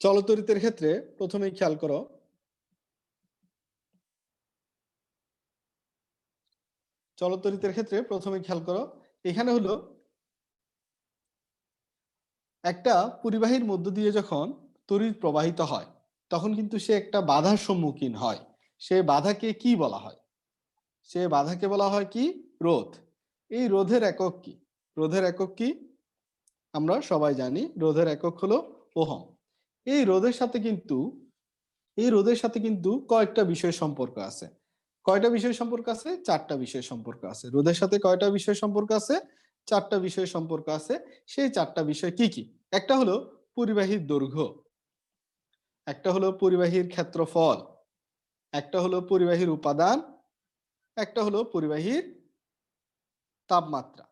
চলতরিতের ক্ষেত্রে প্রথমেই খেয়াল করো, এখানে হলো একটা পরিবাহীর মধ্য দিয়ে যখন তড়িৎ প্রবাহিত হয় তখন কিন্তু সে একটা বাধার সম্মুখীন হয়। সে বাধাকে কি বলা হয়? সে বাধাকে বলা হয় কি? রোধ। এই রোধের একক কি? রোধের একক কি? আমরা সবাই জানি রোধের একক হলো ওহম। এই রোধের সাথে কিন্তু কয়েকটা বিষয় সম্পর্ক আছে। কয়টা বিষয় সম্পর্ক আছে? চারটা বিষয় সম্পর্ক আছে। রোধের সাথে কয়টা বিষয় সম্পর্ক আছে? চারটা বিষয় সম্পর্ক আছে। সেই চারটা বিষয় কি কি? একটা হলো পরিবাহীর দৈর্ঘ্য, একটা হলো পরিবাহীর ক্ষেত্রফল, একটা হলো পরিবাহীর উপাদান, একটা হলো পরিবাহীর তাপমাত্রা।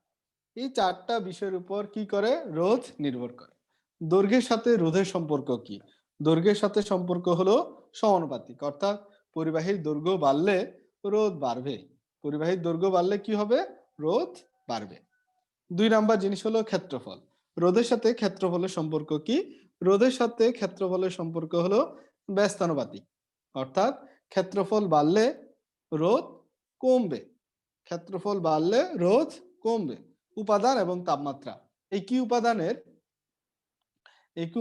এই চারটা বিষয়ের উপর কি করে? রোধ নির্ভর করে। দৈর্ঘ্যের সাথে রোধের সম্পর্ক কি? দৈর্ঘ্যের সাথে সম্পর্ক হলো সমানুপাতিক, অর্থাৎ পরিবাহীর দৈর্ঘ্য বাড়লে রোধ বাড়বে। পরিবাহীর দৈর্ঘ্য বাড়লে কি হবে? রোধ বাড়বে। 2 নাম্বার জিনিস হলো ক্ষেত্রফল। রোধের সাথে ক্ষেত্রফলের সম্পর্ক কি? রোধের সাথে ক্ষেত্রফলের সম্পর্ক হলো ব্যস্তানুপাতিক, অর্থাৎ ক্ষেত্রফল বাড়লে রোধ কমবে। ক্ষেত্রফল বাড়লে রোধ কমবে। উপাদান এবং তাপমাত্রা, একই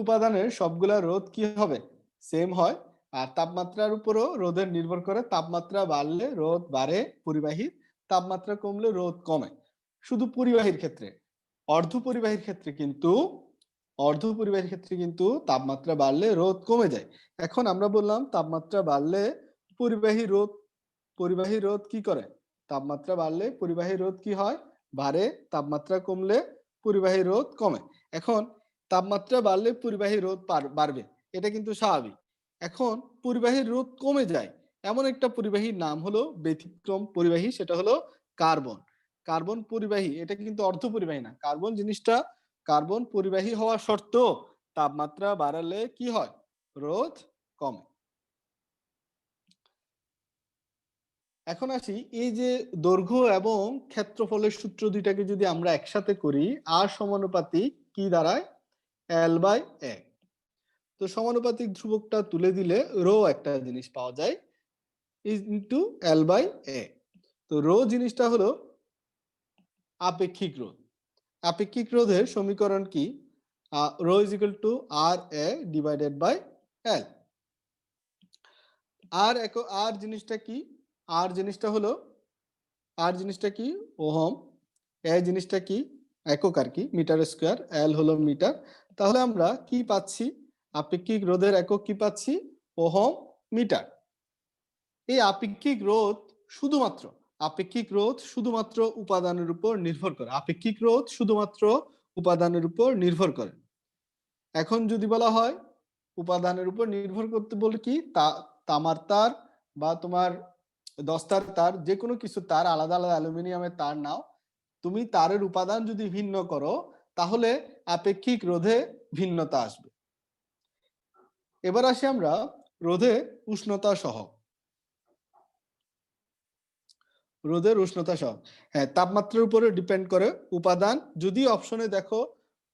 উপাদানের সবগুলা রোধ কি হবে? সেম হয়। আর তাপমাত্রার উপরও রোধের নির্ভর করে। তাপমাত্রা বাড়লে রোধ বাড়ে পরিবাহীর, তাপমাত্রা কমলে রোধ কমে। শুধু পরিবাহীর ক্ষেত্রে। অর্ধ পরিবাহীর ক্ষেত্রে কিন্তু তাপমাত্রা বাড়লে রোধ কমে যায়। এখন আমরা বললাম তাপমাত্রা বাড়লে পরিবাহী রোধ কি করে? তাপমাত্রা বাড়লে পরিবাহী রোধ কি হয়? বাড়ে। তাপমাত্রা কমলে পরিবাহী রোধ কমে। এখন তাপমাত্রা বাড়লে পরিবাহী রোধ বাড়বে, এটা কিন্তু স্বাভাবিক। এখন পরিবাহীর রোধ কমে যায় এমন একটা পরিবাহীর নাম হলো ব্যতিক্রম পরিবাহী, সেটা হলো কার্বন। কার্বন পরিবাহী, এটা কিন্তু অর্ধ পরিবাহী না। কার্বন পরিবাহী হওয়া সত্ত্বেও তাপমাত্রা বাড়ালে কি হয়? রোধ কমে। এখন আসি, এই যে দৈর্ঘ্য এবং ক্ষেত্রফলের সূত্র দুইটাকে যদি আমরা একসাথে করি, আর সমানুপাতিক কি দাঁড়ায়? L/A। তো সমানুপাতিক ধ্রুবকটা তুলে দিলে রো একটা জিনিস পাওয়া যায়, ইনটু L/A। তো রো জিনিসটা হলো আপেক্ষিক রোধ। আপেক্ষিক রোধের সমীকরণ কি? Rho is equal to RA divided by L। আর জিনিসটা কি? আর জিনিসটা কি? ওহম। এ জিনিসটা কি? একক আর কি, মিটার স্কোয়ার। এল হলো মিটার। তাহলে আমরা কি পাচ্ছি? আপেক্ষিক রোধের একক কি পাচ্ছি? Ohm, metre. এই আপেক্ষিক রোধ শুধুমাত্র উপাদানের উপর নির্ভর করে। এখন যদি বলা হয় উপাদানের উপর নির্ভর করতে, বলে কি? তামার তার বা তোমার দস্তার তার, যে কোনো কিছু তার, আলাদা আলাদা অ্যালুমিনিয়ামের তার নাও, তুমি তারের উপাদান যদি ভিন্ন করো তাহলে আপেক্ষিক রোধে ভিন্নতা আসবে। এবার আসি আমরা রোধের উষ্ণতা সহগ। হ্যাঁ, তাপমাত্রার উপরে ডিপেন্ড করে উপাদান। যদি অপশনে দেখো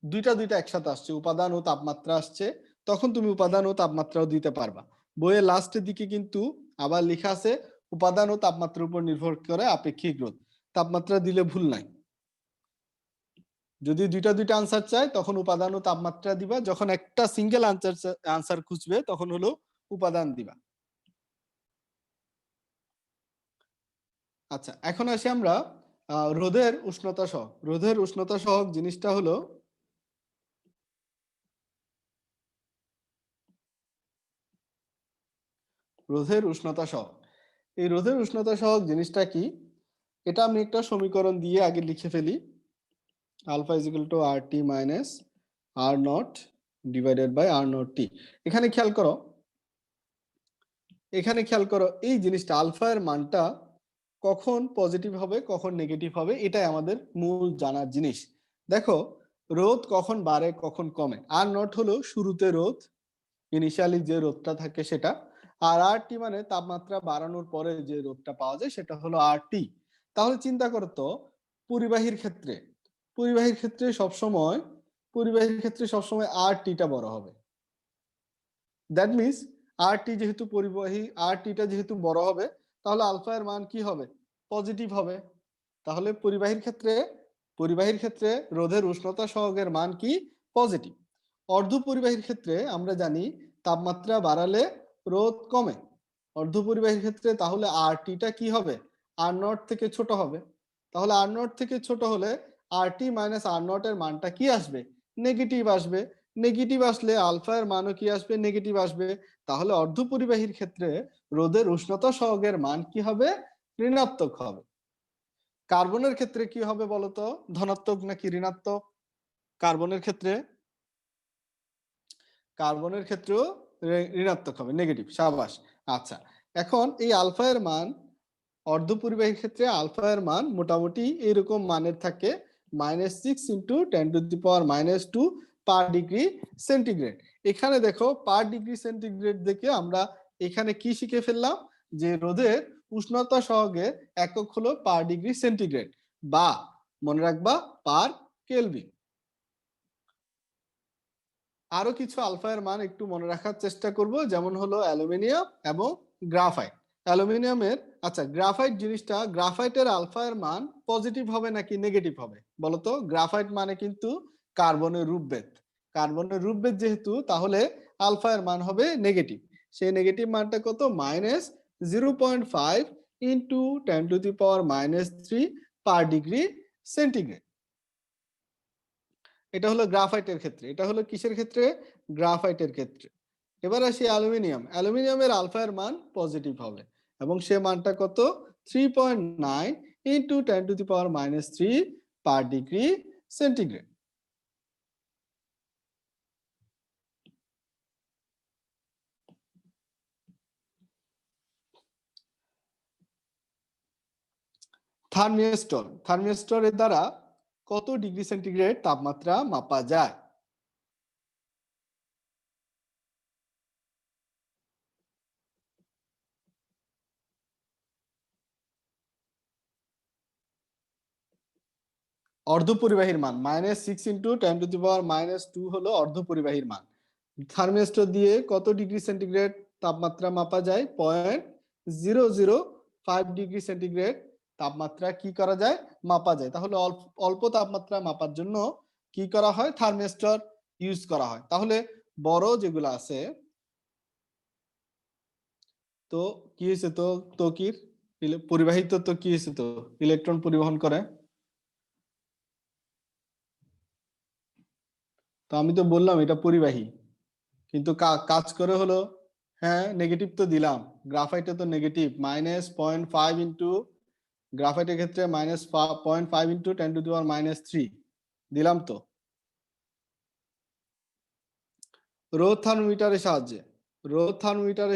দুইটা একসাথে আসছে, উপাদান ও তাপমাত্রা আসছে, তখন তুমি উপাদান ও তাপমাত্রাও দিতে পারবা। বইয়ের লাস্টের দিকে কিন্তু আবার লেখা আছে উপাদান ও তাপমাত্রার উপর নির্ভর করে আপেক্ষিক রোধ। তাপমাত্রা দিলে ভুল নাই। যদি দুইটা আনসার চাই তখন উপাদান ও তাপমাত্রা দিবা, যখন একটা সিঙ্গেল আনসার খুঁজবে তখন হলো উপাদান দিবা। আচ্ছা, এখন আসি আমরা রোধের উষ্ণতা সহগ জিনিসটা হলো রোধের উষ্ণতা সহগ। এই রোধের উষ্ণতা সহগ জিনিসটা কি? এটা আমি একটা সমীকরণ দিয়ে আগে লিখে ফেলি। Alpha is equal to RT minus R0 divided by R0T। এখানে খেয়াল করো এই জিনিসটা, আলফা এর মানটা কখন পজিটিভ হবে কখন নেগেটিভ হবে, এটাই আমাদের মূল জানার জিনিস। দেখো, রোধ কখন বাড়ে কখন কমে। R0 হলো শুরুতে রোধ, ইনিশিয়ালি যে রোধটা থাকে সেটা। আর RT মানে তাপমাত্রা বাড়ানোর পরে যে রোধটা পাওয়া যায় সেটা হলো RT। তাহলে চিন্তা করো তো, পরিবাহীর ক্ষেত্রে সবসময় RT টা বড় হবে। দ্যাট মিনস আর টি যেহেতু পরিবাহী, আর টিটা যেহেতু বড় হবে, তাহলে আলফা এর মান কি হবে? পজিটিভ হবে। তাহলে পরিবাহীর ক্ষেত্রে রোধের উষ্ণতা সহগের মান কি? পজিটিভ। অর্ধ পরিবাহীর ক্ষেত্রে আমরা জানি তাপমাত্রা বাড়ালে রোধ কমে। অর্ধ পরিবাহীর ক্ষেত্রে তাহলে আর টিটা কি হবে? আর নট থেকে ছোট হবে। তাহলে আর নট থেকে ছোট হলে আর টি মাইনাস আর নট এর মানটা কি আসবে? নেগেটিভ আসবে। নেগেটিভ আসলে আলফা এর মানও কি আসবে? নেগেটিভ আসবে। তাহলে অর্ধ পরিবাহীর ক্ষেত্রে রোধের উষ্ণতা সহগের মান কি হবে? ঋণাত্মক হবে। কার্বনের ক্ষেত্রে কি হবে বলতো? ধনাত্মক নাকি ঋণাত্মক? কার্বনের ক্ষেত্রেও ঋণাত্মক হবে, নেগেটিভ। সাবাস। আচ্ছা, এখন এই আলফা এর মান অর্ধ পরিবাহীর ক্ষেত্রে আলফা এর মান মোটামুটি এরকম মানের থাকে, -6 × 10⁻² পার ডিগ্রি সেন্টিগ্রেড। এখানে দেখো পার ডিগ্রি সেন্টিগ্রেড দেখে আমরা এখানে কি শিখে ফেললাম? যে রোধের উষ্ণতা সহগের একক হলো পার ডিগ্রি সেন্টিগ্রেড, বা মনে রাখবা পার কেলভিন। আরো কিছু আলফা এর মান একটু মনে রাখার চেষ্টা করব, যেমন হলো অ্যালুমিনিয়াম এবং গ্রাফাইট। অ্যালুমিনিয়ামের, আচ্ছা গ্রাফাইট জিনিসটা, গ্রাফাইটের আলফা এর মান পজিটিভ হবে নাকি নেগেটিভ হবে বলতো? গ্রাফাইট মানে কিন্তু কার্বনের রূপভেদ। কার্বনের রূপভেদ যেহেতু, তাহলে আলফা এর মান হবে নেগেটিভ। সেই নেগেটিভ মানটা কত? -0.5 × 10⁻³ পার ডিগ্রি সেন্টিগ্রেড। এটা হলো গ্রাফাইটের ক্ষেত্রে। এটা হলো কিসের ক্ষেত্রে? গ্রাফাইটের ক্ষেত্রে। এবার আসি অ্যালুমিনিয়াম। অ্যালুমিনিয়ামের আলফা এর মান পজিটিভ হবে এবং সে মানটা কত? 3.9 × 10⁻³ পার ডিগ্রি সেন্টিগ্রেড। থার্মিস্টরের দ্বারা কত ডিগ্রি সেন্টিগ্রেড তাপমাত্রা মাপা যায়? অর্ধপরিবাহীর মান -6 × 10⁻² হলো অর্ধপরিবাহীর মান। থার্মিস্টর দিয়ে কত ডিগ্রি সেন্টিগ্রেড তাপমাত্রা মাপা যায়? 0.005 ডিগ্রি সেন্টিগ্রেড তাপমাত্রা কি করা যায়? মাপা যায়। তাহলে অল্প তাপমাত্রা মাপার জন্য কি করা হয়? থার্মিস্টর ইউজ করা হয়। তাহলে বড় যেগুলো আছে, তো কি হয়েছে? তো তকির পরিবাহিত, তো কি হয়েছে? তো ইলেকট্রন পরিবহন করে। তো আমি তো বললাম এটা পরিবাহী, কিন্তু কাজ করে হলো, হ্যাঁ নেগেটিভ তো দিলাম। গ্রাফাইটে তো নেগেটিভ, -0.5 ইন্টু, গ্রাফাইটের ক্ষেত্রে -0.5 × 10⁻³ দিলাম তো। রোধ থার্মোমিটারের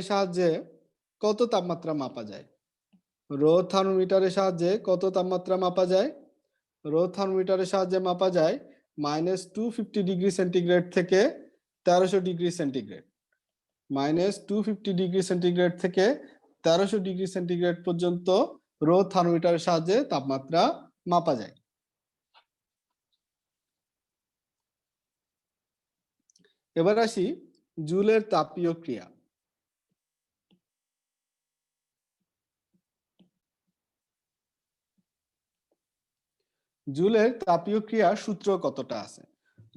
সাহায্যে কত তাপমাত্রা মাপা যায়? রোধ থার্মোমিটারের সাহায্যে কত তাপমাত্রা মাপা যায়? রোধ থার্মোমিটারের সাহায্যে মাপা যায় -250 ডিগ্রি সেন্টিগ্রেড থেকে 1300 ডিগ্রি সেন্টিগ্রেড। -250 ডিগ্রি সেন্টিগ্রেড থেকে 1300 ডিগ্রি সেন্টিগ্রেড পর্যন্ত রোধ থার্মোমিটারের সাহায্যে তাপমাত্রা মাপা যায়। এবার আসি জুলের তাপীয় ক্রিয়া। জুলের তাপীয় ক্রিয়ার সূত্র কতটা আছে?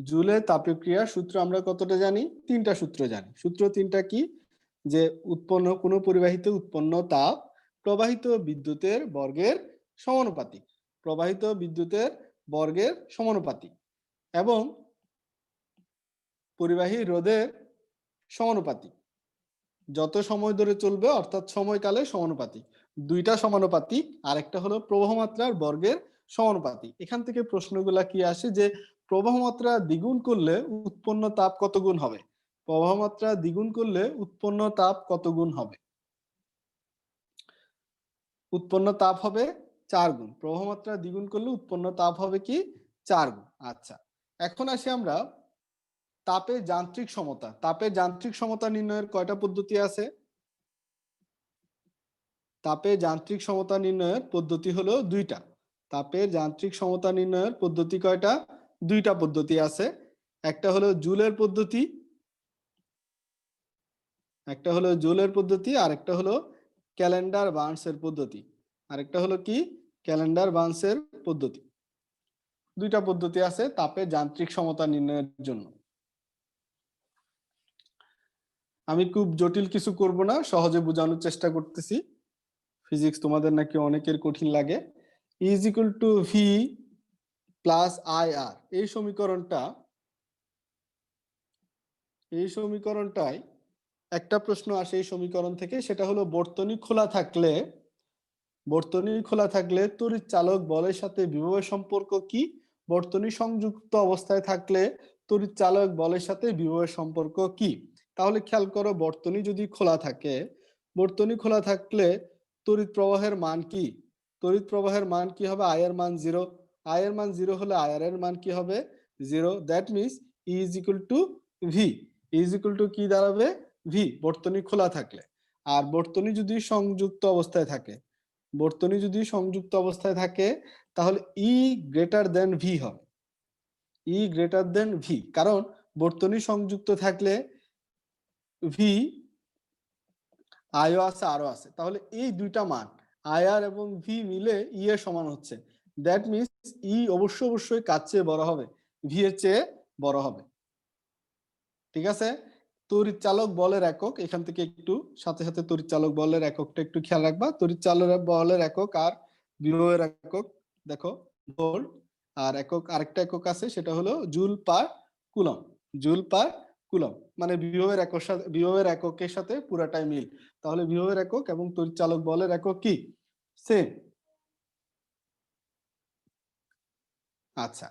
জুলের তাপীয় ক্রিয়ার সূত্র আমরা কতটা জানি? 3টা সূত্র জানি। সূত্র 3টা কি? যে কোনো পরিবাহিতে উৎপন্ন তাপ প্রবাহিত বিদ্যুতের বর্গের সমানুপাতিক, প্রবাহিত বিদ্যুতের বর্গের সমানুপাতিক, এবং পরিবাহী রোধের সমানুপাতিক। যত সময় ধরে চলবে অর্থাৎ সময়কালে সমানুপাতিক। দুইটা সমানুপাতিক, আর একটা হলো প্রবাহ মাত্রার বর্গের সমানুপাতিক। এখান থেকে প্রশ্নগুলা কি আসে যে প্রবাহ মাত্রা দ্বিগুণ করলে উৎপন্ন তাপ কত গুণ হবে? প্রবাহ মাত্রা দ্বিগুণ করলে উৎপন্ন তাপ কত গুণ হবে? উৎপন্ন তাপ হবে 4 গুণ। প্রবাহ মাত্রা দ্বিগুণ করলে উৎপন্ন তাপ হবে কি? 4 গুণ। আচ্ছা, এখন আসি আমরা তাপের যান্ত্রিক সমতা। তাপের যান্ত্রিক সমতা নির্ণয়ের কয়টা পদ্ধতি আছে? তাপের যান্ত্রিক সমতা নির্ণয়ের পদ্ধতি হলো 2টা। তাপের যান্ত্রিক সমতা নির্ণয়ের পদ্ধতি কয়টা? 2টা পদ্ধতি আছে। একটা হলো জুলের পদ্ধতি, একটা হলো জুলের পদ্ধতি, আরেকটা হলো ক্যালেন্ডার বার্নসের পদ্ধতি। আরেকটা হলো কি ক্যালেন্ডার বার্নসের পদ্ধতি। দুইটা পদ্ধতি আছে তাপের যান্ত্রিক সমতা নির্ণয়ের জন্য। আমি খুব জটিল কিছু করব না, সহজে বোঝানোর চেষ্টা করতেছি। ফিজিক্স তোমাদের নাকি অনেকের কঠিন লাগে। Is equal to V plus I R, এই সমীকরণটাই একটা প্রশ্ন আসে এই সমীকরণ থেকে, সেটা হলো বর্তনী খোলা থাকলে তড়িৎ চালক বলের সাথে বিভবের সম্পর্ক কি? বর্তনী সংযুক্ত অবস্থায় থাকলে তড়িৎ চালক বলের সাথে বিভবের সম্পর্ক কি? তাহলে খেয়াল করো, বর্তনী খোলা থাকলে তড়িৎ প্রবাহের মান কি? তড়িৎ প্রবাহের মান কি হবে? আই এর মান 0। আই এর মান 0 হলে আই এর মান কি হবে? 0। That means E is equal to V. Is equal to কি দাঁড়াবে? ভি, বর্তনী খোলা থাকলে। আর বর্তনী যদি সংযুক্ত অবস্থায় থাকে তাহলে ই গ্রেটার দেন ভি হবে। ই গ্রেটার দেন ভি, কারণ বর্তনী সংযুক্ত থাকলে ভি আইও আছে আরও আছে, তাহলে এই দুইটা মান আই আর এবং ভি মিলে ই এর সমান হচ্ছে। দ্যাট মিন্স ই অবশ্যই কার চেয়ে বড় হবে? ভি এর চেয়ে বড় হবে। ঠিক আছে? তড়িৎ চালক বলের একক, এখান থেকে একটু সাথে সাথে তড়িৎ চালক বলের এককটা একটু খেয়াল রাখবা। তড়িৎ চালক বলের একক আর বিভবের একক দেখো ভোল্ট, আর আরেকটা একক আছে সেটা হলো joule per coulomb. Joule per coulomb মানে বিভবের এককের সাথে পুরাটাই মিল। তাহলে বিভবের একক এবং তড়িৎ চালক বলের একক কি? সেম। আচ্ছা,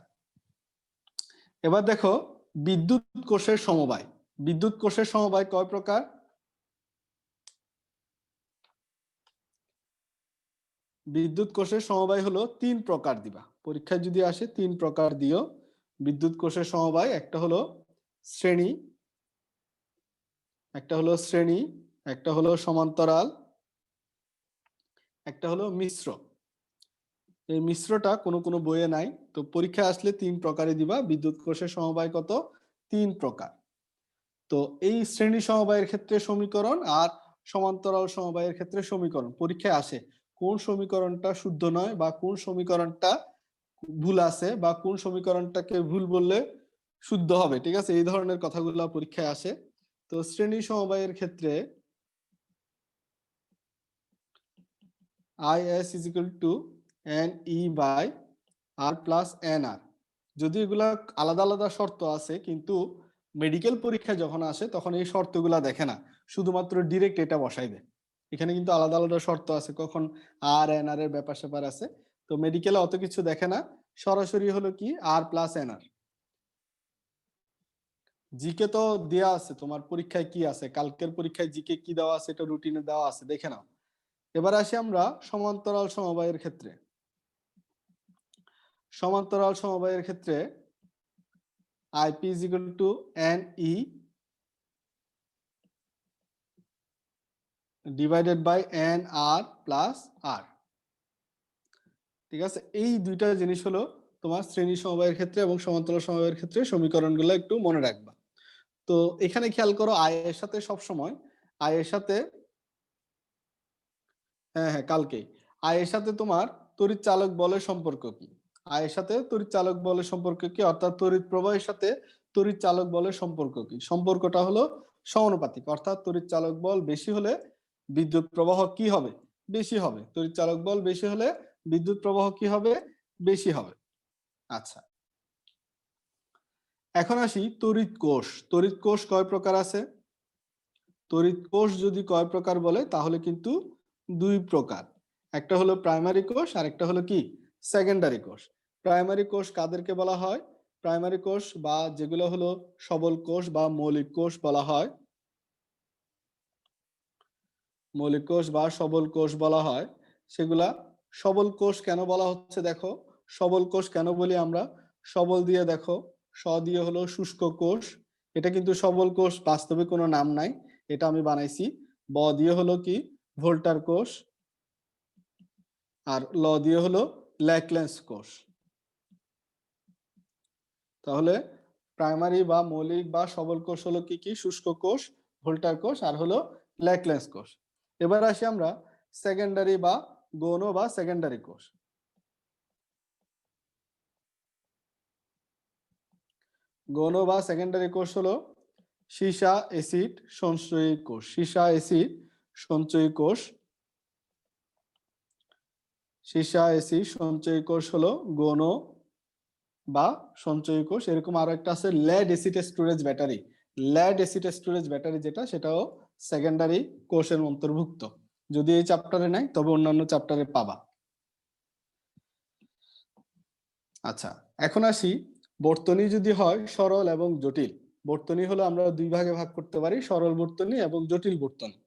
এবার দেখো বিদ্যুৎ কোষের সমবায়। বিদ্যুৎ কোষের সমবায় কয় প্রকার? বিদ্যুৎ কোষের সমবায় হলো 3 প্রকার দিবা, পরীক্ষায় যদি আসে 3 প্রকার দিও। বিদ্যুৎ কোষের সমবায় একটা হলো শ্রেণী, একটা হলো সমান্তরাল, একটা হলো মিশ্র। এই মিশ্রটা কোনো বইয়ে নাই, তো পরীক্ষায় আসলে 3 প্রকারে দিবা। বিদ্যুৎ কোষের সমবায় কত? 3 প্রকার। তো এই শ্রেণী সমবায়ের ক্ষেত্রে সমীকরণ আর সমান্তরাল সমবায়ের ক্ষেত্রে সমীকরণ পরীক্ষায় আসে। কোন সমীকরণটা শুদ্ধ নয় বা কোন সমীকরণটা ভুল আছে বা কোন সমীকরণটাকে ভুল বললে শুদ্ধ হবে, ঠিক আছে, এই ধরনের কথাগুলো পরীক্ষায় আসে। তো শ্রেণী সমবায়ের ক্ষেত্রে IS is equal to NE by R plus NR, যদি এগুলা আলাদা আলাদা শর্ত আছে, কিন্তু মেডিকেল পরীক্ষা যখন আসে তখন এই শর্তগুলা দেখে না, শুধুমাত্র ডিরেক্ট এটা বসাই দেয়। এখানে কিন্তু আলাদা আলাদা শর্ত আছে, কখন আর এন আর এর ব্যাপার স্যাপার আছে। তো মেডিকেলে অত কিছু দেখে না, সরাসরি হলো কি আর প্লাস এন আর। জিকে তো দেয়া আছে, তোমার পরীক্ষায় কি আছে, কালকের পরীক্ষায় জিকে কি দেওয়া আছে এটা রুটিনে দেওয়া আছে, দেখে নাও। এবার আসি আমরা সমান্তরাল সমবায়ের ক্ষেত্রে। সমান্তরাল সমবায়ের ক্ষেত্রে IP is equal to NE divided by NR plus R। ঠিক আছে, এই দুইটা জিনিস হলো তোমার শ্রেণী সমবায়ের ক্ষেত্রে এবং সমান্তরাল সমবায়ের ক্ষেত্রে সমীকরণগুলো একটু মনে রাখবা। তো এখানে খেয়াল করো আই এর সাথে সবসময় আই এর সাথে কালকে আই এর সাথে তোমার তড়িৎ চালক বলের সম্পর্ক কি? আই এর সাথে তড়িৎ চালক বলের সম্পর্ক কি, অর্থাৎ তড়িৎ প্রবাহের সাথে তড়িৎ চালক বলের সম্পর্ক কি? সম্পর্কটা হলো সমানুপাতিক, অর্থাৎ তড়িৎ চালক বল বেশি হলে বিদ্যুৎ প্রবাহ কি হবে? বেশি হবে। তড়িৎ চালক বল বেশি হলে বিদ্যুৎ প্রবাহ কি হবে? বেশি হবে। আচ্ছা, এখন আসি তড়িৎ কোষ। তড়িৎ কোষ কয় প্রকার আছে? তড়িৎ কোষ যদি কয় প্রকার বলে তাহলে কিন্তু 2 প্রকার। একটা হলো প্রাইমারি কোষ আর একটা হলো কি সেকেন্ডারি কোষ। প্রাইমারি কোষ কাদেরকে বলা হয়? প্রাইমারি কোষ বা যেগুলো হলো সবল কোষ বা মৌলিক কোষ বলা হয়। মৌলিক কোষ বা সবল কোষ বলা হয় সেগুলা। সবল কোষ কেন বলা হচ্ছে দেখো, সবল কোষ কেন বলি আমরা? সবল দিয়ে দেখো, স দিয়ে হলো শুষ্ক কোষ, এটা কিন্তু সবল কোষ বাস্তবে কোনো নাম নাই, এটা আমি বানাইছি। ব দিয়ে হলো কি ভোল্টার কোষ, আর ল দিয়ে হলো ল্যাকলেন্স কোষ। তাহলে প্রাইমারি বা মৌলিক বা সবল কোষ হলো কি কি? শুষ্ক কোষ, ভোল্টার কোষ আর হলো ল্যাকলেন্স কোষ। এবার আসি আমরা সেকেন্ডারি বা গৌণ বা সেকেন্ডারি কোষ। গৌণ বা সেকেন্ডারি কোষ হলো সীসা অ্যাসিড সঞ্চয়ী কোষ। সীসা অ্যাসিড সঞ্চয়ী কোষ, সীসা অ্যাসিড সঞ্চয়ী কোষ হলো গৌণ বা সঞ্চয়ী কোষ। এরকম আরো একটা আছে lead acid storage battery. Lead acid storage battery যেটা, সেটাও সেকেন্ডারি কোষের অন্তর্ভুক্ত। যদি এই চ্যাপ্টারে নাই তবে অন্যান্য চ্যাপ্টারে পাবা। আচ্ছা, এখন আসি বর্তনী যদি হয় সরল এবং জটিল। বর্তনী হলো আমরা দুই ভাগে ভাগ করতে পারি, সরল বর্তনী এবং জটিল বর্তনী।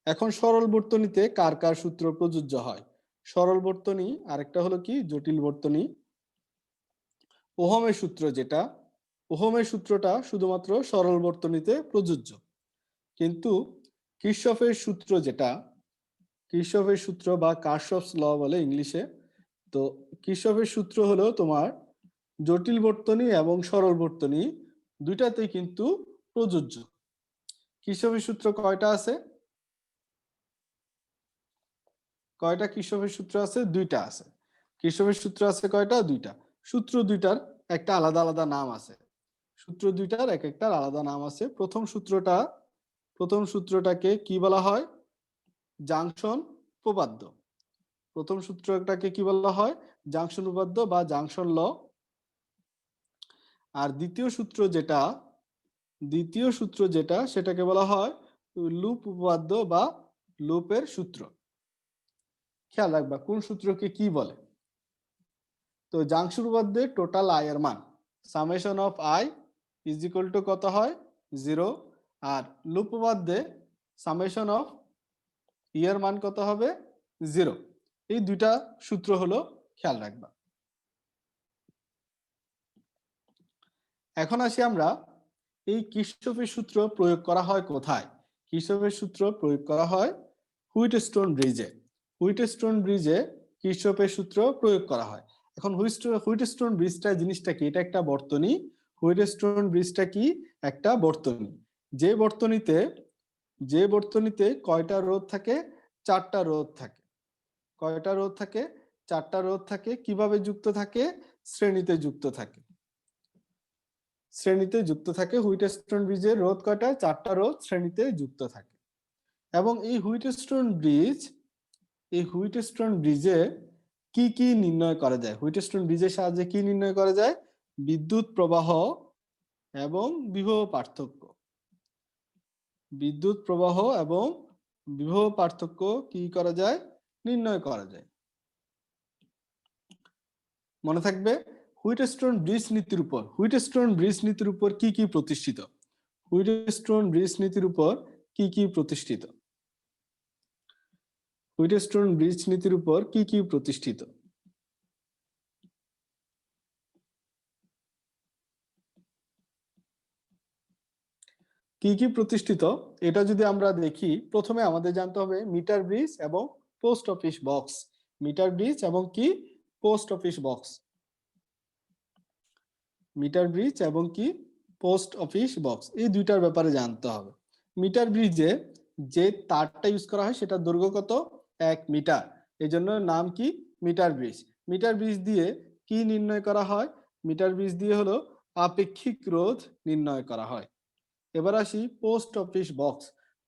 এখন সরল বর্তনীতে কার কার সূত্র প্রযোজ্য হয়? সরল বর্তনী, আরেকটা হলো কি জটিল বর্তনী। ওহমের সূত্র যেটা, ওহমের সূত্রটা শুধুমাত্র সরল বর্তনীতে প্রযোজ্য, কিন্তু কির্শফের সূত্র যেটা, কির্শফের সূত্র বা কার্শফস ল বলে ইংলিশে, তো কির্শফের সূত্র হলো তোমার জটিল বর্তনী এবং সরল বর্তনী দুইটাতেই কিন্তু প্রযোজ্য। কির্শফের সূত্র কয়টা আছে? কয়টা কির্শফের সূত্র আছে? দুইটা আছে। কির্শফের সূত্র আছে কয়টা? দুইটা। সূত্র দুইটার একটা আলাদা আলাদা নাম আছে। সূত্র দুইটার এক একটার আলাদা নাম আছে। প্রথম সূত্রটাকে কি বলা হয়? জাংশন উপপাদ্য। প্রথম সূত্রটাকে কি বলা হয়? জাংশন উপপাদ্য বা জাংশন ল। আর দ্বিতীয় সূত্র যেটা সেটাকে বলা হয় লুপ উপপাদ্য বা লুপের সূত্র। খেয়াল রাখবা কোন সূত্রকে কি বলে। তো জাংশন উপপাদ্যে টোটাল আই এর মান summation of I is equal two কত হয়? 0। আর লুপ উপপাদ্যে সামেশন অফ ই এর মান কত হবে? 0। এই দুইটা সূত্র হলো, খেয়াল রাখবা। এখন আসি আমরা এই কির্শফের সূত্র প্রয়োগ করা হয় কোথায়? কির্শফের সূত্র প্রয়োগ করা হয় হুইটস্টোন ব্রিজে। হুইটস্টোন ব্রিজে কির্শফের সূত্র প্রয়োগ করা হয়। এখন হুইটস্টোন ব্রিজটা জিনিসটা কি? এটা একটা বর্তনী। হুইটস্টোন ব্রিজটা কি? একটা বর্তনী। যে বর্তনীতে কয়টা রোধ থাকে? 4টা রোধ থাকে। কয়টা রোধ থাকে? 4টা রোধ থাকে। কিভাবে যুক্ত থাকে? শ্রেণীতে যুক্ত থাকে। শ্রেণীতে যুক্ত থাকে। হুইটস্টোন ব্রিজের রোধ কয়টা? 4টা রোধ শ্রেণীতে যুক্ত থাকে। এবং এই হুইটস্টোন ব্রিজে কি কি নির্ণয় করা যায়? হুইটস্টোন ব্রিজের সাহায্যে কি নির্ণয় করা যায়? বিদ্যুৎ প্রবাহ এবং বিভব পার্থক্য। বিদ্যুৎ প্রবাহ এবং বিভব পার্থক্য কি করা যায়? নির্ণয় করা যায়। মনে থাকবে হুইটস্টোন ব্রিজ নীতির উপর কি কি প্রতিষ্ঠিত? হুইটস্টোন ব্রিজ নীতির উপর কি কি প্রতিষ্ঠিত? হুইটস্টোন ব্রিজ নীতির উপর কি কি প্রতিষ্ঠিত? কি কি প্রতিষ্ঠিত এটা যদি আমরা দেখি, প্রথমে আমাদের জানতে হবে মিটার ব্রিজ এবং post office box. Metre bridge এবং কি? Post office box. Metre bridge এবং কি? পোস্ট অফিস বক্স, এই দুইটার ব্যাপারে জানতে হবে। মিটার ব্রিজে যে তারটা ইউজ করা হয় সেটা দৈর্ঘ্য কত? 1 মিটার। এই জন্য নাম কি? Metre bridge. মিটার ব্রিজ দিয়ে কি নির্ণয় করা হয়? মিটার ব্রিজ দিয়ে হলো আপেক্ষিক রোধ নির্ণয় করা হয়। এবার আসি post office box.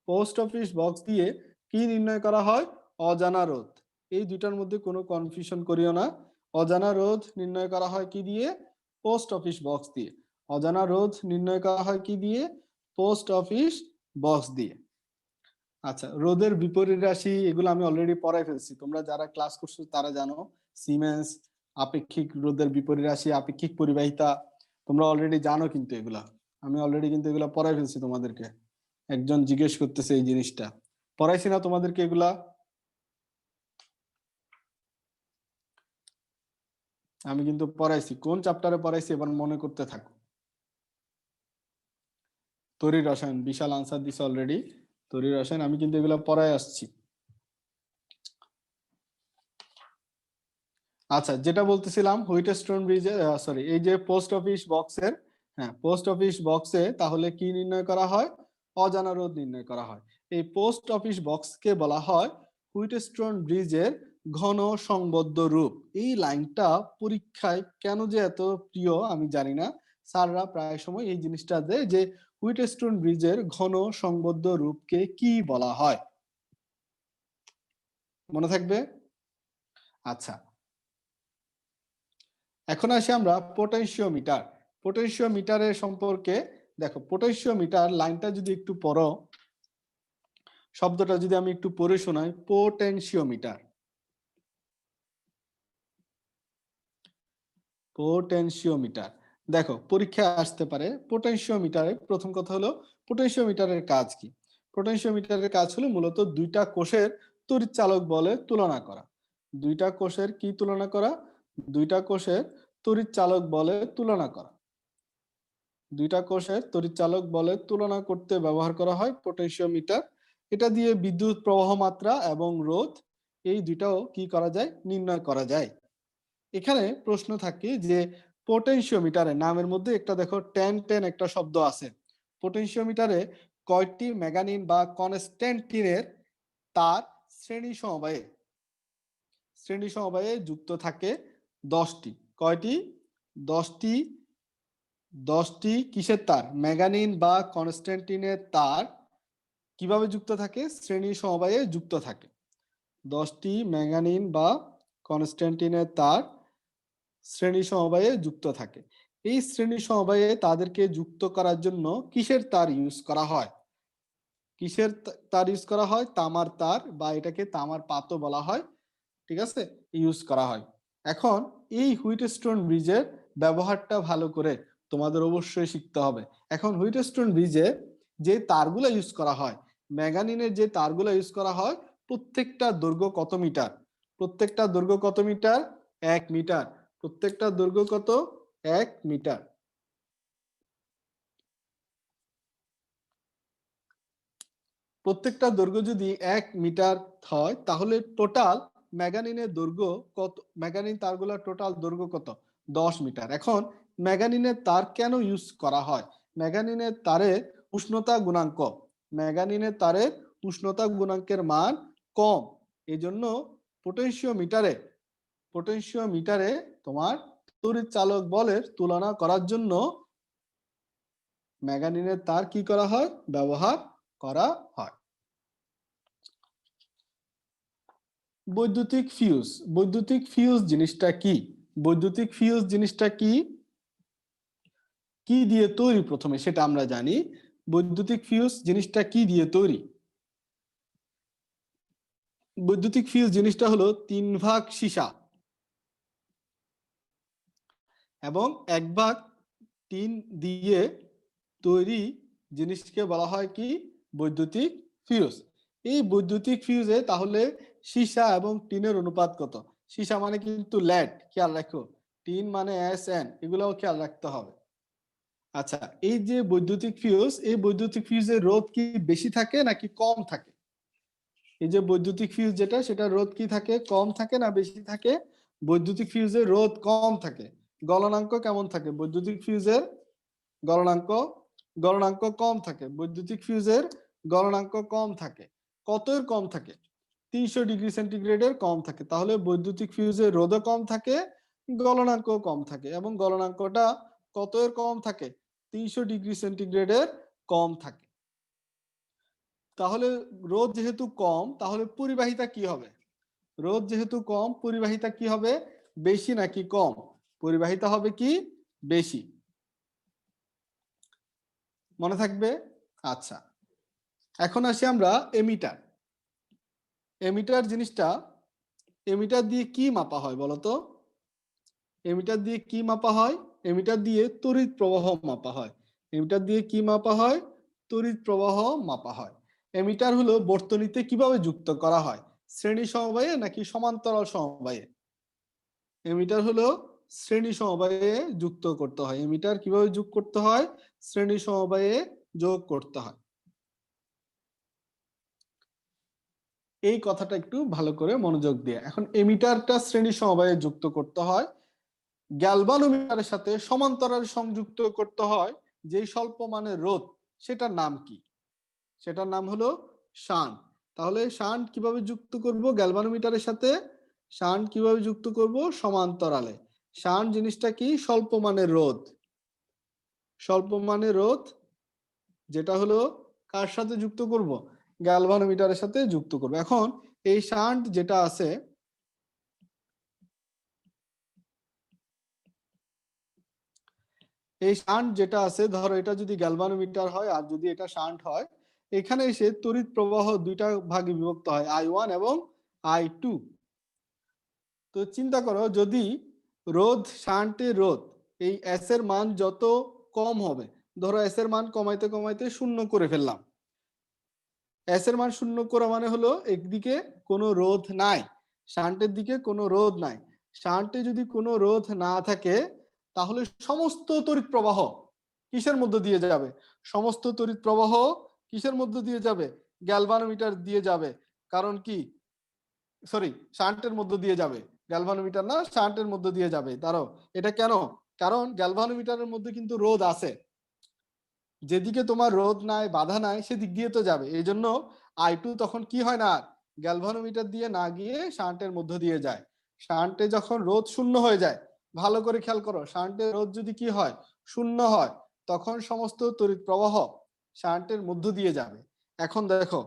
Post office box দিয়ে কি নির্ণয় করা হয়? অজানা রোধ। এই দুইটার মধ্যে কোনো কনফিউশন করিও না। অজানা রোধ নির্ণয় করা হয় কি দিয়ে? পোস্ট অফিস বক্স দিয়ে। অজানা রোধ নির্ণয় করা হয় কি দিয়ে? পোস্ট অফিস বক্স দিয়ে। আচ্ছা, রোধের বিপরীত রাশি এগুলো আমি অলরেডি পড়াই ফেলছি, তোমরা যারা ক্লাস করছো তারা জানো। সিমেন্স, আপেক্ষিক রোধের বিপরীত রাশি, আপেক্ষিক পরিবাহিতা, তোমরা অলরেডি জানো কিন্তু এগুলা। আমি অলরেডি কিন্তু এগুলা পড়াই ফেলছি তোমাদেরকে। একজন জিজ্ঞেস করতেছে এই জিনিসটা, পড়াইছি না তোমাদেরকে এগুলা? আমি কিন্তু পড়াইছি। কোন চ্যাপ্টারে পড়াইছি এবার মনে করতে থাকো। তড়িৎ রসায়ন, বিশাল আনসার দিছে অলরেডি। তড়িৎ রসায়ন আমি কিন্তু এগুলা পড়াই আসছি। আচ্ছা, যেটা বলতেছিলাম হুইটস্টোন ব্রিজে, সরি, এই যে পোস্ট অফিস বক্সের, হ্যাঁ পোস্ট অফিস বক্সে তাহলে কি নির্ণয় করা হয়? অজানা রোধ নির্ণয় করা হয়। এই পোস্ট অফিস বক্সকে বলা হয় হুইটস্টোন ব্রিজের ঘন সংবদ্ধ রূপ। এই লাইনটা পরীক্ষায় কেন যে এত প্রিয় আমি জানি না, স্যাররা প্রায় সময় এই জিনিসটা দেয় যে হুইটস্টোন ব্রিজের ঘন সংবদ্ধ রূপকে কি বলা হয়, মনে থাকবে? আচ্ছা, এখন আসি আমরা পটেনশিওমিটার। পটেনশিওমিটারের সম্পর্কে দেখো, পটেনশিওমিটার লাইনটা যদি একটু পড়ো, শব্দটা যদি আমি একটু পড়ে শোনাই, পোটেনশিওমিটার। পোটেনশিওমিটার দেখো পরীক্ষায় আসতে পারে। পোটেনশিওমিটারের প্রথম কথা হলো পোটেনশিওমিটারের কাজ কি? পোটেনশিওমিটারের কাজ হলো মূলত দুইটা কোষের তড়িৎচালক বলের তুলনা করা। দুইটা কোষের কি তুলনা করা? দুইটা কোষের তড়িৎচালক বলের তুলনা করা। দুইটা কোষের তড়িৎচালক বলের তুলনা করতে ব্যবহার করা হয় পটেনশিওমিটার। এটা দিয়ে বিদ্যুৎ প্রবাহ মাত্রা এবং রোধ এই দুইটাও কি করা যায়? নির্ণয় করা যায়। এখানে প্রশ্ন থাকে যে পটেনশিওমিটারে নামের মধ্যে একটা দেখো টেন টেন একটা শব্দ আছে। পটেনশিওমিটারে কয়টি ম্যাগানিন বা কনস্ট্যান্টিনের তার শ্রেণী সমবায়ে যুক্ত থাকে? 10টি। কয়টি? 10টি। 10টি কিসের তার? ম্যাগানিন বা কনস্ট্যান্টিনের তার কিভাবে যুক্ত থাকে? শ্রেণী সমবায়ে যুক্ত থাকে। 10টি ম্যাগানিন বা কনস্ট্যান্টিনের তার শ্রেণী সমবায়ে যুক্ত থাকে। এই শ্রেণী সমবায়ে তাদেরকে যুক্ত করার জন্য কিসের তার ইউজ করা হয়? কিসের তার ইউজ করা হয়? তামার তার, বা এটাকে তামার পাতও বলা হয়, ঠিক আছে, ইউজ করা হয়। এখন এই হুইটস্টোন ব্রিজের ব্যবহারটা ভালো করে তোমাদের অবশ্যই শিখতে হবে। এখন হুইটস্টোন ব্রিজে যে তারগুলো ইউজ করা হয়, ম্যাগানিনের যে তারগুলো ইউজ করা হয়, প্রত্যেকটা দৈর্ঘ্য কত মিটার? প্রত্যেকটা দৈর্ঘ্য কত মিটার? 1 মিটার। প্রত্যেকটা দৈর্ঘ্য কত? 1 মিটার। প্রত্যেকটা দৈর্ঘ্য যদি 1 মিটার হয় তাহলে টোটাল ম্যাগানিনের দৈর্ঘ্য কত? ম্যাগানিন তারগুলোর টোটাল দৈর্ঘ্য কত? 10 মিটার। এখন ম্যাগানিনের তার কেন ইউজ করা হয়? ম্যাগানিনের তারের উষ্ণতা গুণাঙ্ক, ম্যাগানিনের তারের উষ্ণতা গুণাঙ্কের মান কম। এই জন্য পটেনশিওমিটারে পটেনশিওমিটারে তোমার তড়িৎ চালক বলের তুলনা করার জন্য ম্যাগানিনের তার কি করা হয়? ব্যবহার করা হয়। বৈদ্যুতিক ফিউজ। বৈদ্যুতিক ফিউজ জিনিসটা কি? বৈদ্যুতিক ফিউজ জিনিসটা কি? কি দিয়ে তৈরি প্রথমে সেটা আমরা জানি। বৈদ্যুতিক ফিউজ জিনিসটা কি দিয়ে তৈরি? বৈদ্যুতিক ফিউজ জিনিসটা হলো 3 ভাগ সীসা এবং 1 ভাগ টিন দিয়ে তৈরি জিনিসকে বলা হয় কি? বৈদ্যুতিক ফিউজ। এই বৈদ্যুতিক ফিউজে তাহলে সীসা এবং টিনের অনুপাত কত? সীসা মানে কিন্তু ল্যাড, খেয়াল রাখো। টিন মানে SN, এগুলোও খেয়াল রাখতে হবে। আচ্ছা, এই যে বৈদ্যুতিক ফিউজ, এই বৈদ্যুতিক ফিউজের রোধ কি বেশি থাকে নাকি কম থাকে? এই যে বৈদ্যুতিক ফিউজ যেটা, সেটা রোধ কি থাকে? কম থাকে না বেশি থাকে? বৈদ্যুতিক ফিউজের রোধ কম থাকে। গলনাঙ্ক কেমন থাকে বৈদ্যুতিক ফিউজের? গলনাঙ্ক গলনাঙ্ক কম থাকে। বৈদ্যুতিক ফিউজের গলনাঙ্ক কম থাকে। কতের কম থাকে? 300 ডিগ্রি সেন্টিগ্রেডের কম থাকে। তাহলে বৈদ্যুতিক ফিউজের রোধও কম থাকে, গলনাঙ্ক কম থাকে। এবং গলনাঙ্কটা কতের কম থাকে? 300 ডিগ্রি সেন্টিগ্রেডের কম থাকে। তাহলে রোধ যেহেতু কম, তাহলে পরিবাহিতা কি হবে? রোধ যেহেতু কম, পরিবাহিতা কি হবে? বেশি নাকি কম? পরিবাহিতা হবে কি? বেশি। মনে থাকবে? আচ্ছা, এখন আসি আমরা এমিটার। এমিটার জিনিসটা, এমিটার দিয়ে কি মাপা হয় বলতো? এমিটার দিয়ে কি মাপা হয়? এমিটার দিয়ে তড়িৎ প্রবাহ মাপা হয়। এমিটার দিয়ে কি মাপা হয়? তড়িৎ প্রবাহ মাপা হয়। এমিটার হলো বর্তনীতে কিভাবে যুক্ত করা হয়? শ্রেণী সমবায়ে নাকি সমান্তরাল সমবায়ে? এমিটার হলো শ্রেণী সমবায়ে যুক্ত করতে হয়। এমিটার কিভাবে যোগ করতে হয়? শ্রেণী সমবায়ে যোগ করতে হয়। এই কথাটা একটু ভালো করে মনোযোগ দিয়ে। এখন এমিটারটা শ্রেণী সমবায়ে যুক্ত করতে হয়, গ্যালভানোমিটারের সাথে সমান্তরাল সংযুক্ত করতে হয়। যেই স্বল্প মানের রোধ, সেটার নাম কি? সেটার নাম হলো শান্ট। তাহলে শান্ট কিভাবে যুক্ত করব গ্যালভানোমিটারের সাথে? শান্ট কিভাবে যুক্ত করব? সমান্তরালে। শান্ট জিনিসটা কি? স্বল্প মানের রোধ। স্বল্প মানের রোধ, যেটা হলো কার সাথে যুক্ত করব? গ্যালভানোমিটারের সাথে যুক্ত করব। এখন এই শান্ট যেটা আছে, এই শান্ট যেটা আছে, ধরো এটা যদি গ্যালভানোমিটার হয় আর যদি এটা শান্ট হয়, এখানে এসে তড়িৎ প্রবাহ দুইটা ভাগে বিভক্ত হয়, I1 এবং I2। তো চিন্তা করো, যদি রোধ, শান্টের রোধ, এই এস এর মান যত কম হবে, ধরো এস এর মান কমাইতে কমাইতে শূন্য করে ফেললাম। এস এর মান শূন্য করা মানে হলো একদিকে কোনো রোধ নাই, শান্টের দিকে কোনো রোধ নাই। শান্টে যদি কোনো রোধ না থাকে, তাহলে সমস্ত তড়িৎ প্রবাহ কিসের মধ্য দিয়ে যাবে? সমস্ত তড়িৎ প্রবাহ কিসের মধ্য দিয়ে যাবে? গ্যালভানোমিটার দিয়ে যাবে। কারণ কি, সরি, শান্টের মধ্য দিয়ে যাবে। গ্যালভানোমিটার না, শান্টের মধ্য দিয়ে যাবে। তারও এটা কেন? কারণ গ্যালভানোমিটারের মধ্যে কিন্তু রোধ আছে। যেদিকে তোমার রোধ নাই, বাধা নাই, সেদিক দিয়ে তো যাবে। এই জন্য I2 তখন কি হয় না, গ্যালভানোমিটার দিয়ে না গিয়ে শান্টের মধ্য দিয়ে যায়। শান্টে যখন রোধ শূন্য হয়ে যায়, ভালো করে খেয়াল করো, শান্টের রোধ যদি কি হয়, শূন্য হয়, তখন সমস্ত তড়িৎ প্রবাহ শান্টের মধ্য দিয়ে যাবে। এখন দেখো,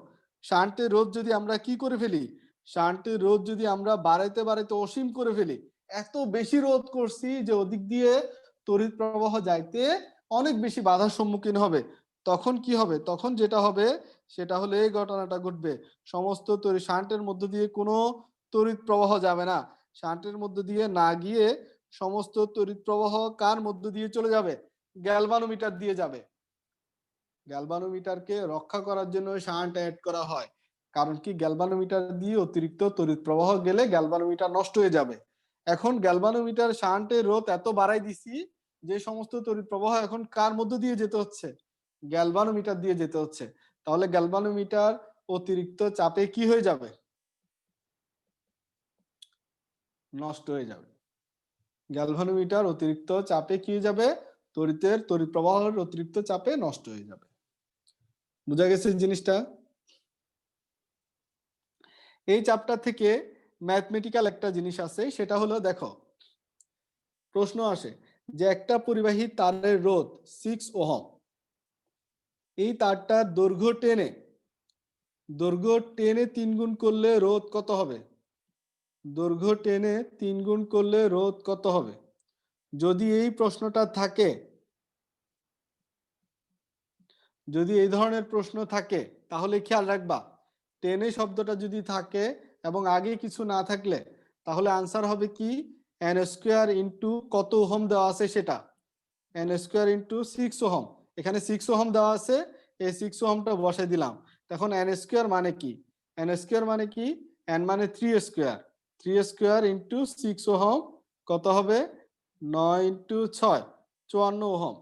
শান্টের রোধ যদি আমরা কি করে ফেলি, শান্টের রোধ যদি আমরা বাড়াইতে বাড়াইতে অসীম করে ফেলি, এত বেশি রোধ করছি যে ওদিক দিয়ে তড়িৎ প্রবাহ যাইতে অনেক বেশি বাধার সম্মুখীন হবে, তখন কি হবে? তখন যেটা হবে সেটা হলো এই ঘটনাটা ঘটবে, সমস্ত তড়িৎ শান্টের মধ্য দিয়ে কোনো তড়িৎ প্রবাহ যাবে না। শান্টের মধ্য দিয়ে না গিয়ে সমস্ত তড়িৎ প্রবাহ কার মধ্য দিয়ে চলে যাবে? গ্যালভানোমিটার দিয়ে যাবে। গ্যালভানোমিটারকে রক্ষা করার জন্য শান্ট অ্যাড করা হয়। কারণ কি, গ্যালভানোমিটার দিয়ে অতিরিক্ত তড়িৎ প্রবাহ গেলে গ্যালভানোমিটার নষ্ট হয়ে যাবে। এখন গ্যালভানোমিটার শান্টের রোধ এত বাড়াই দিছি যে সমস্ত তড়িৎ প্রবাহ এখন কার মধ্য দিয়ে যেতে হচ্ছে? গ্যালভানোমিটার দিয়ে যেতে হচ্ছে। তাহলে গ্যালভানোমিটার অতিরিক্ত চাপে কি হয়ে যাবে? নষ্ট হয়ে যাবে। গ্যালভানোমিটার অতিরিক্ত চাপে কি হয়ে যাবে? তড়িৎ প্রবাহের অতিরিক্ত চাপে নষ্ট হয়ে যাবে। বুঝা গেছে জিনিসটা? এই চ্যাপ্টার থেকে ম্যাথমেটিক্যাল একটা জিনিস আছে, সেটা হলো, দেখো প্রশ্ন আসে যে একটা পরিবাহী তারের রোধ 6 ওহম, এই তারটার দৈর্ঘ্য টেনে 3 গুণ করলে রোধ কত হবে? দৈর্ঘ্য টেনে 3 গুণ করলে রোধ কত হবে? যদি এই প্রশ্নটা থাকে, যদি এই ধরনের প্রশ্ন থাকে, তাহলে খেয়াল রাখবা, টেনে শব্দটা যদি থাকে এবং আগে কিছু না থাকলে, তাহলে আনসার হবে কি, এন স্কোয়ার ইন্টু কত ওহম দেওয়া আছে সেটা, এন স্কোয়ার ইন্টু 6 ওহম। এখানে 6 ওহম দেওয়া আছে, এই 6 ওহমটা বসাই দিলাম। তখন এন স্কোয়ার মানে কি? এন স্কোয়ার মানে কি? এন মানে 3 স্কোয়ার, 3 স্কোয়ার ইন্টু 6 ওহম কত হবে? 9 ইন্টু 6, 54 ওহম।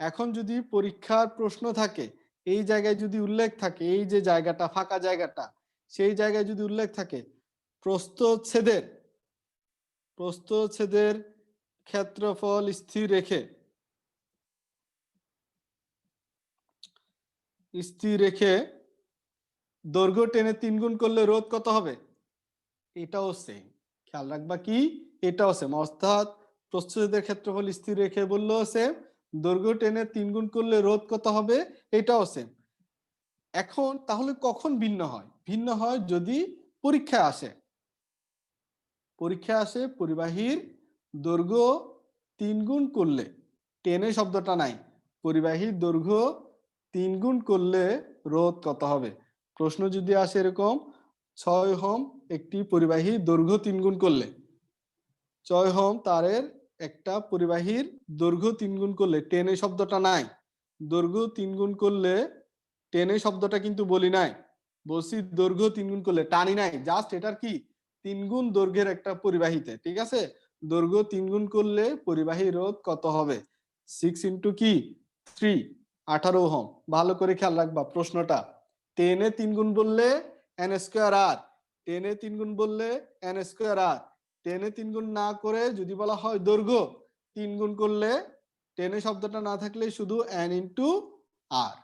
এখন যদি পরীক্ষার প্রশ্ন থাকে, এই জায়গায় যদি উল্লেখ থাকে, এই যে জায়গাটা ফাঁকা জায়গাটা, সেই জায়গায় যদি উল্লেখ থাকে প্রস্থচ্ছেদের ক্ষেত্রফল স্থির রেখে দৈর্ঘ্য টেনে 3 গুণ করলে রোধ কত হবে? এটাও সেম, খেয়াল রাখবা কি, এটাও সেম। অর্থাৎ প্রস্থচ্ছেদের ক্ষেত্রফল স্থির রেখে বললেও সেম, দৈর্ঘ্য টেনে 3 গুণ করলে রোধ কত হবে? এটাও সেম। এখন তাহলে কখন ভিন্ন হয়? ভিন্ন হয় যদি পরীক্ষায় আসে পরিবাহীর দৈর্ঘ্য 3 গুণ করলে, টেনে শব্দটা নাই, পরিবাহীর দৈর্ঘ্য 3 গুণ করলে রোধ কত হবে। প্রশ্ন যদি আসে এরকম, 6 ওহম একটি পরিবাহীর দৈর্ঘ্য 3 গুণ করলে, 6 ওহম তারের একটা পরিবাহীর দৈর্ঘ্য 3 গুণ করলে, টেনে শব্দটা নাই, দৈর্ঘ্য 3 গুণ করলে, টেনে শব্দটা কিন্তু বলি নাই, বলছি দৈর্ঘ্য 3 গুণ করলে, টানি নাই, জাস্ট এটার কি 3 গুণ দৈর্ঘ্যের একটা পরিবাহীতে, ঠিক আছে, দৈর্ঘ্য 3 গুণ করলে পরিবাহী রোধ কত হবে? 6 ইন্টু কি 3, 18 ওহম। ভালো করে খেয়াল রাখবা প্রশ্নটা, টেনে 3 গুণ বললে এন স্কোয়ার আর, টেনে 3 গুণ বললে এন স্কোয়ার আর, টেনে 3 গুণ না করে যদি বলা হয় দৈর্ঘ্য 3 গুণ করলে, টেনে শব্দটা না থাকলে শুধু এন ইন্টু আর।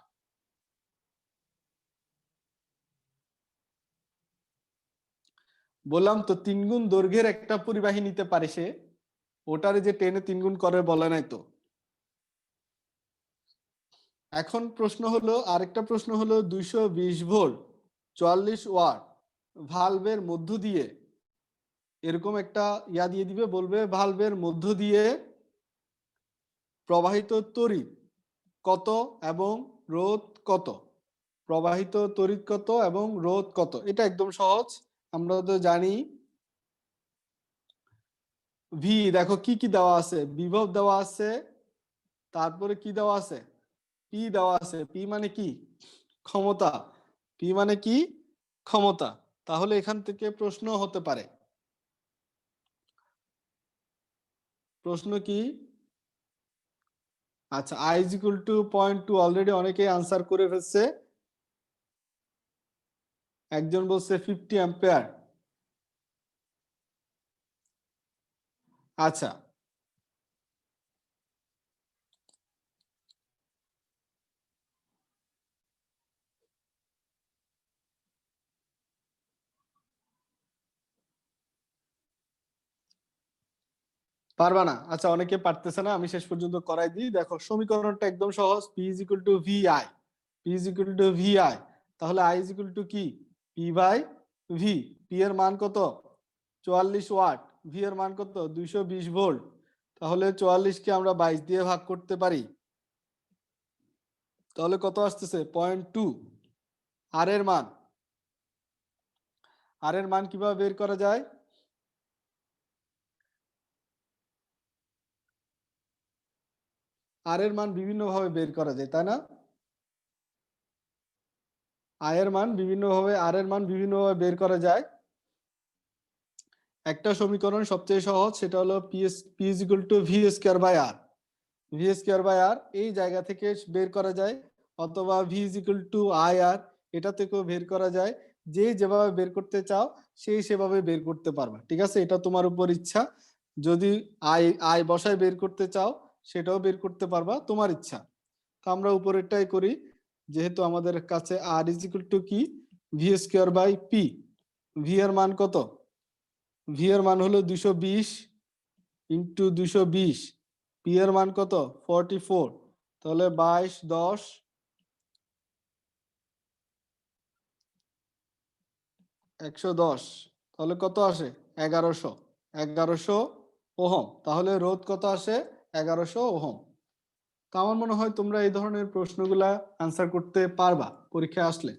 বললাম তো 3 গুণ দৈর্ঘ্যের একটা পরিবাহী নিতে পারে সে, ওটারে যে টেনে 3 গুণ করে বলে নাই তো। এখন প্রশ্ন হলো, আরেকটা প্রশ্ন হলো 220 ভোল্ট 44 ওয়াট ভালভের মধ্য দিয়ে, এরকম একটা ইয়া দিয়ে দিবে, বলবে ভালভের মধ্য দিয়ে প্রবাহিত তড়িৎ কত এবং রোধ কত। প্রবাহিত তড়িৎ কত এবং রোধ কত, এটা একদম সহজ, আমরা তো জানি। ভি দেখো কি কি দেওয়া আছে, বিভব দেওয়া আছে, তারপরে কি দেওয়া আছে, পি দেওয়া আছে। পি মানে কি? ক্ষমতা। পি মানে কি? ক্ষমতা। তাহলে এখান থেকে প্রশ্ন হতে পারে। প্রশ্ন কি? আচ্ছা, I is equal to 0.2 already অনেকেই আনসার করে ফেলছে। একজন বলছে 50 অ্যাম্পিয়ার। আচ্ছা, পারবা না? আচ্ছা, অনেকে পারতেছে না, আমি শেষ পর্যন্ত করাই দিই। দেখো সমীকরণটা একদম সহজ, P is equal to VI। P is equal to VI, তাহলে I is equal to কি? P by V। P এর মান কত? 44 ওয়াট। V এর মান কত? 220 ভোল্ট। তাহলে 44 কে আমরা 22 দিয়ে ভাগ করতে পারি, তাহলে কত আসতেছে? 0.2। আর এর মান, আর এর মান কিভাবে বের করা যায়? আর এর মান বিভিন্ন ভাবে বের করা যায়, তাই না? আয়ের মান বিভিন্ন ভাবে, আর এর মান বিভিন্ন ভাবে বের করা যায়। একটা সমীকরণ সবচেয়ে সহজ, সেটা হলো P is equal to V square by R. V square by R এই জায়গা থেকে বের করা যায়, অথবা V is equal to I R, এটা থেকেও বের করা যায়। যে যেভাবে বের করতে চাও সেই সেভাবে বের করতে পারবা, ঠিক আছে? এটা তোমার উপর ইচ্ছা। যদি আই আই বসায় বের করতে চাও সেটাও বের করতে পারবা, তোমার ইচ্ছা। তো আমরা উপরেরটাই করি, যেহেতু আমাদের কাছে আর ইজ ইকুয়াল টু কি? V square by P. V এর মান কত? ভি এর মান হলো 220 ইন্টু 220। পি এর মান কত? 44। তাহলে 22 10 110, তাহলে কত আসে? 1100। 1100 ওহম। তাহলে রোধ কত আসে? 1100 ওহম। তো আমার মনে হয় তোমরা এই ধরনের প্রশ্নগুলা আনসার করতে পারবা পরীক্ষায় আসলে।